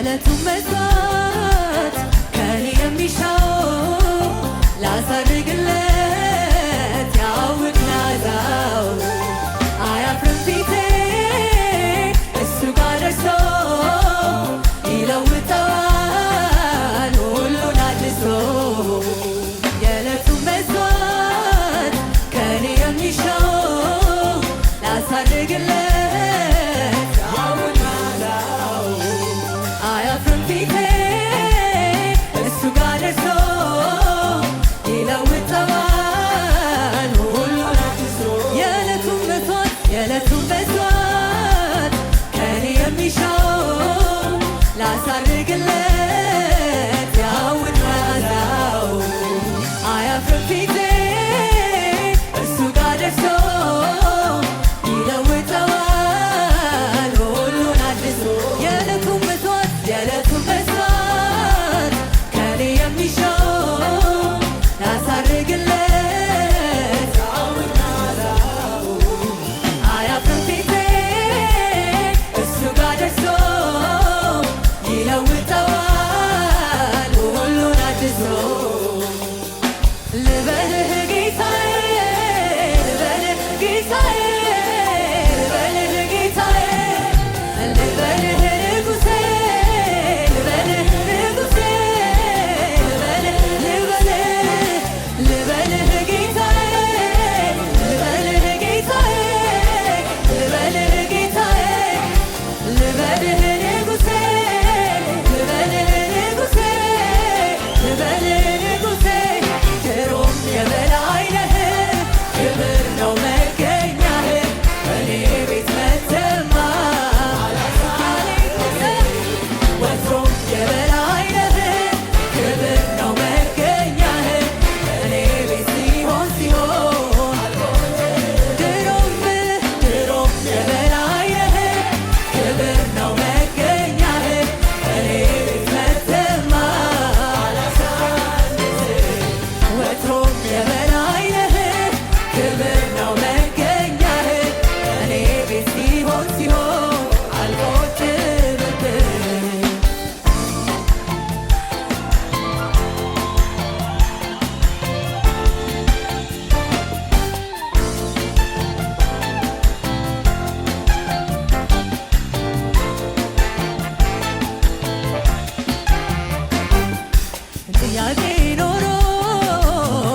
የዕለቱን መስዋዕት ከኔ የሚሻው ላሳድግለት ያውቅ ናዛው አያፍርም ፊቴ እሱ ጋር ደርሶ ይለውጠዋል ሁሉን አድሶ የዕለቱን መስዋዕት ከኔ የሚሻው ላሳድግለት ያውቅ ናዛው አያፍርም ፊቴ እሱ ጋር ደርሶ ይለውጠዋል ሁሉን አድሶ የዕለቱን መስዋዕት ከኔ የሚሻው ላሳድግለት ያውቅ ናዛው አያፍርም ፊቴ እሱ ጋር ደርሶ ይለውጠዋል ሁሉን አድሶ የዕለቱን መስዋዕት ከኔ የሚሻው ላሳድግለት ያውቅ ናዛው አያፍርም ፊቴ እሱ ጋር ደርሶ ይለውጠዋል ሁሉን አድሶ ልበልህ ጌታዬ ልበልህ ጌታዬ ልበልህ ጌታዬ ልበልህ ንጉሴ ልበልህ ንጉሴ ልበልህ ጌታዬ ልበልህ ጌታዬ ልበልህ ጌታዬ ልበልህ ንጉሴ ልበልህ ንጉሴ ልበልህ ንጉሴ ድሮም የበላይ ነህ ክብር ነው መገኛህ እኔ ቤት መተማ ወትሮም የበላይ ነህ ክብር ነው መገኛህ እኔ ቤት ሲሆን ድሮም የበላይ ነህ ክብር ነው መገኛህ እኔ ቤት መተማ ወትሮም የበላይ ነህ ክብር ነው መገኛህ እኔ ቤት ሲሆን አልቆጥብብህ ጥያቄ ኖሮ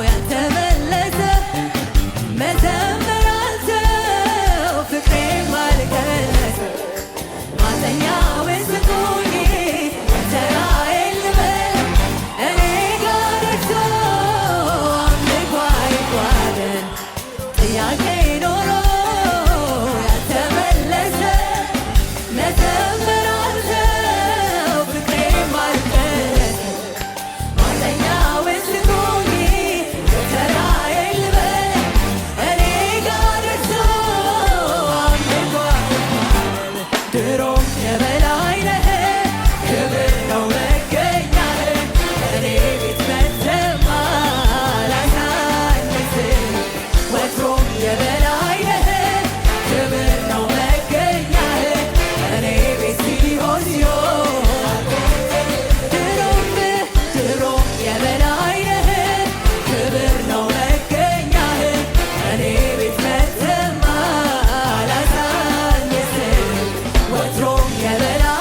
ያልተመለሰ መዘመር አልተው ፍቅሬም አልቀነሰ ማጠኛውን ስጡኝ ተራዬን ልበል እኔ ጋር ደርሶ አምልኮ አይጓደል ጥያቄ ኖሮ ያልተመለሰ መዘመር አልተው ፍቅሬም አልቀነሰ ማጠኛውን ስጡኝ ተራዬን ልበል እኔ ጋር ደርሶ አምልኮ አይጓደል ድሮም የበላይ ነህ ክብር ነው መገኛህ እኔ ቤት መተማ ላሳንስህ ወትሮም የበላይ ነህ ክብር ነው መገኛህ እኔ ቤት ሲሆን ድሮም የበላይ ነህ ክብር ነው መገኛህ እኔ ቤት መተማ ላሳንስህ ወትሮም የበላይ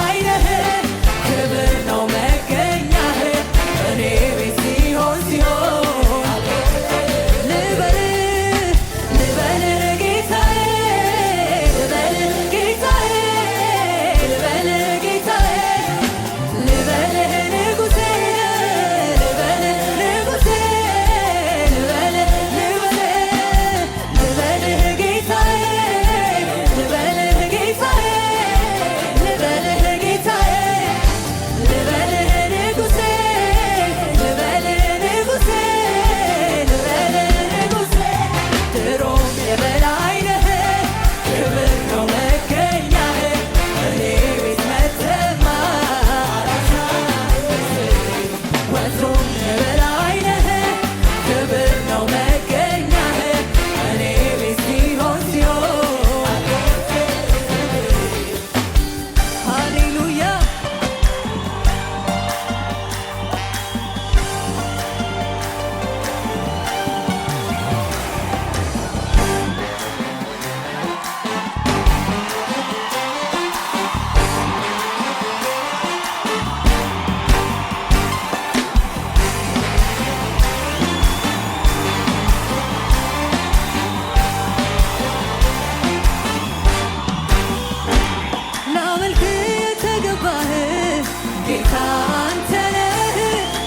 ጌታ አንተ ነህ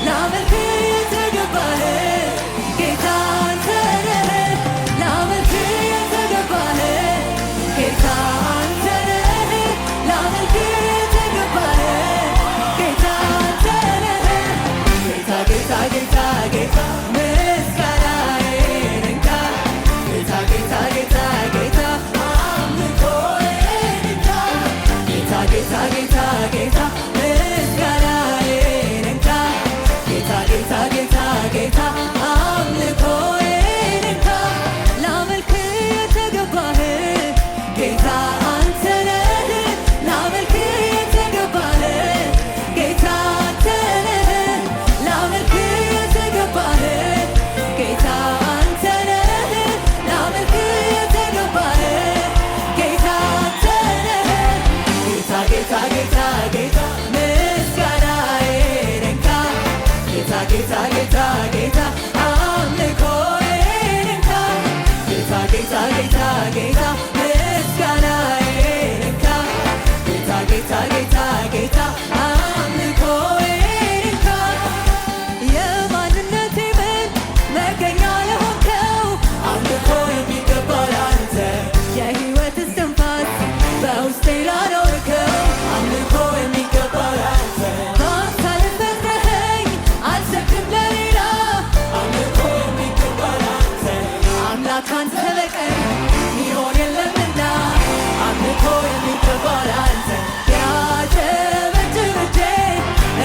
ላመልክ የተገባህ ጌታ አንተ ነህ ላመልክ የተገባህ ጌታ አንተ ነህ ላመልክ የተገባህ ጌታ አንተ ነህ ጌታ ጌታ ጌታ ጌታ ምስጋናዬን እንካ ጌታ ጌታ ጌታ ጌታ አምልኮዬን እንካ ጌታ ጌታ ጌታ ጌታ ምስጋናዬን እንካ ጌታ ጌታ ጌታ ጌታ አምልኮዬን እንካ ላመልክ የተገባህ ጌታ አንተ ነህ ላመልክ የተገባህ ጌታ አንተ ነህ ላመልክ የተገባህ ጌታ አንተ ነህ ላመልክ የተገባህ ጌታ አንተ ነህ ጌታ ጌታ ጌታ ጌታ ምስጋናዬን እንካ ጌታ ጌታ ጌታ ጌታ አምልኮዬን እንካ ጌታ ጌታ ጌታ ጌታ ምስጋናዬን እንካ ጌታ ጌታ ጌታ ጌታ አምልኮዬን እንካ የማንነቴ ምን መገኛ የሆንከው አምልኮ የሚገባው ለአንተ የሕይወት እስትንፋስ በውስጤ ላኖርከው አምልኮ የሚገባው ለአንተ በአምሳል ፈጥረኸኝ አልሰግድም ለሌላ አምልኮ የሚገባው ለአንተ አምላክ አንተ በቀር ሚሆን የለምና አምልኮ የሚገባው ለአንተ ያጨበጭብ እጄ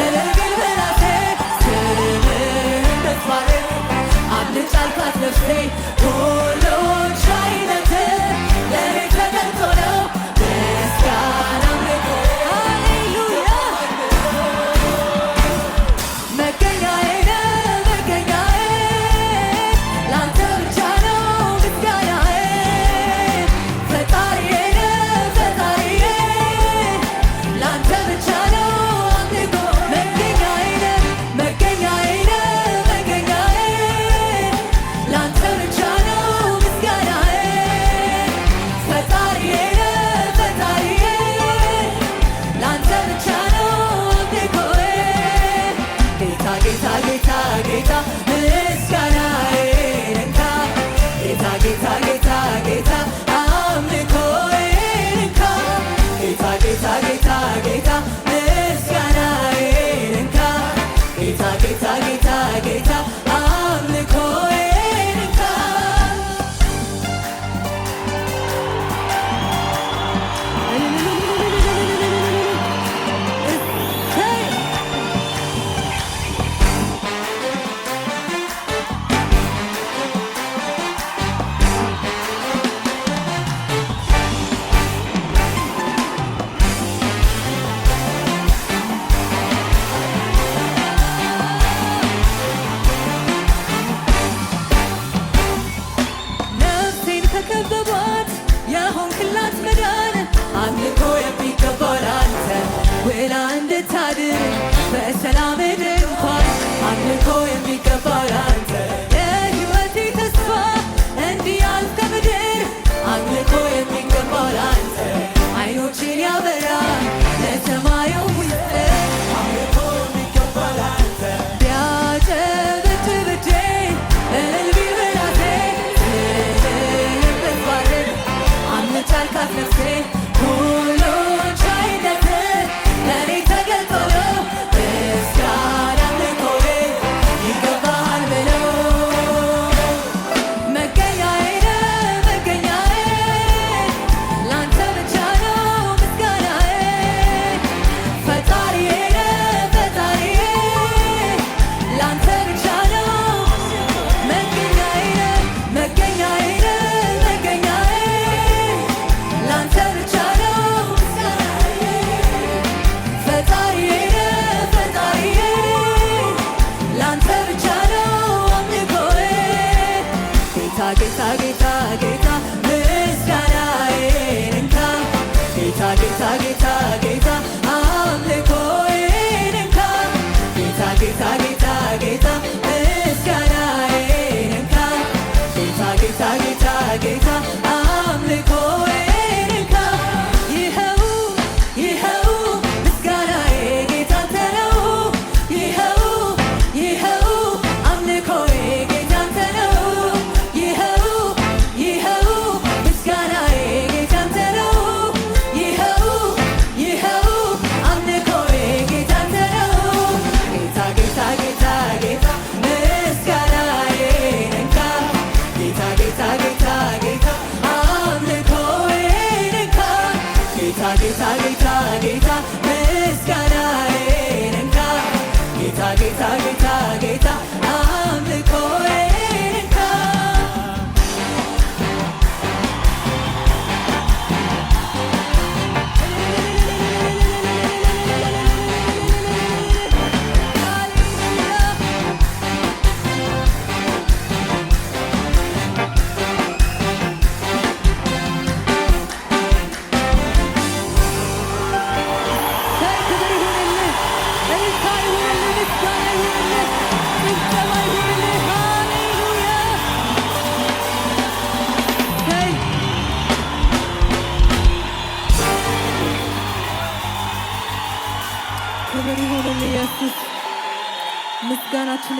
እልል ብል በራሴ ስምህን በዝማሬ አምልጭ አልኳት ነፍሴ ሁሉን ቻይነትህ ለእኔ ተገልጦ ነው ምስጋና አምልኮ ሃሌሉያ መገኛዬ ነህ መገኛዬ ላንተ ብቻ ነው ምስጋናዬ ፈጣሪዬ ነህ ፈጣሪዬ ላንተ ብቻ ነው አምልኮ መገኛዬ ነህ መገኛዬ ነህ መገኛዬ ላንተ ብቻ ነው ምስጋናዬ ፈጣሪዬ ነህ ፈጣሪዬ ላንተ ብቻ ነው አምልኮዬ ጌታ ጌታ ጌታ ጌታ ምስጋናዬን እንካ ጌታ ጌታ ጌታ ጌታ አምልኮዬን እንካ ጌታ ጌታ ጌታ ጌታ ምስጋናዬን እንካ ጌታ ጌታ ጌታ ጌታ አምልኮዬን እንካ ነፍሴን ከከበቧት የሆንክላት መዳን አምልኮ የሚገባው ለአንተ ውላ እንድታድር በሰላም ድንኳን አምልኮ የሚገባው ለአንተ የሕይወቴ ተስፋ እንዲያልፍ ከምድር አምልኮ የሚገባው ለአንተ ዓይኖቼን ያበራ ለሰማዩ ውስጥ አምልኮ የሚገባው ለአንተ ቢያጨበጭብ እጄ እልል ቢል በራሴ ስምህን ብትባርክ አምልጭ አልኳት ነፍሴ ሁሉን ቻይነትህ ለእኔ ተገልጦ ነው ምስጋና አምልኮዬ ይገባሃል ብለው መገኛዬ ነህ መገኛዬ ላንተ ብቻ ነው ምስጋናዬ ፈጣሪዬ ነህ ፈጣሪዬ ላንተ ብቻ ነው መገኛዬ ነህ መገኛዬ ነህ መገኛዬ ላንተ ብቻ ነው ምስጋናዬ ፈጣሪዬ ነህ ፈጣሪዬ ላንተ ብቻ ነው አምልኮዬ ጌታ ጌታ ጌታ ጌታ ምስጋናዬን እንካ ጌታ ጌታ ጌታ ጌታ አምልኮዬን እንካ ጌታ ጌታ ጌታ ጌታ ምስጋናዬን እንካ ጌታ ጌታ ጌታ ጌታ አምልኮዬን እንካ ይኸው ይኸው ምስጋናዬ ጌታ አንተ ምስጋናችን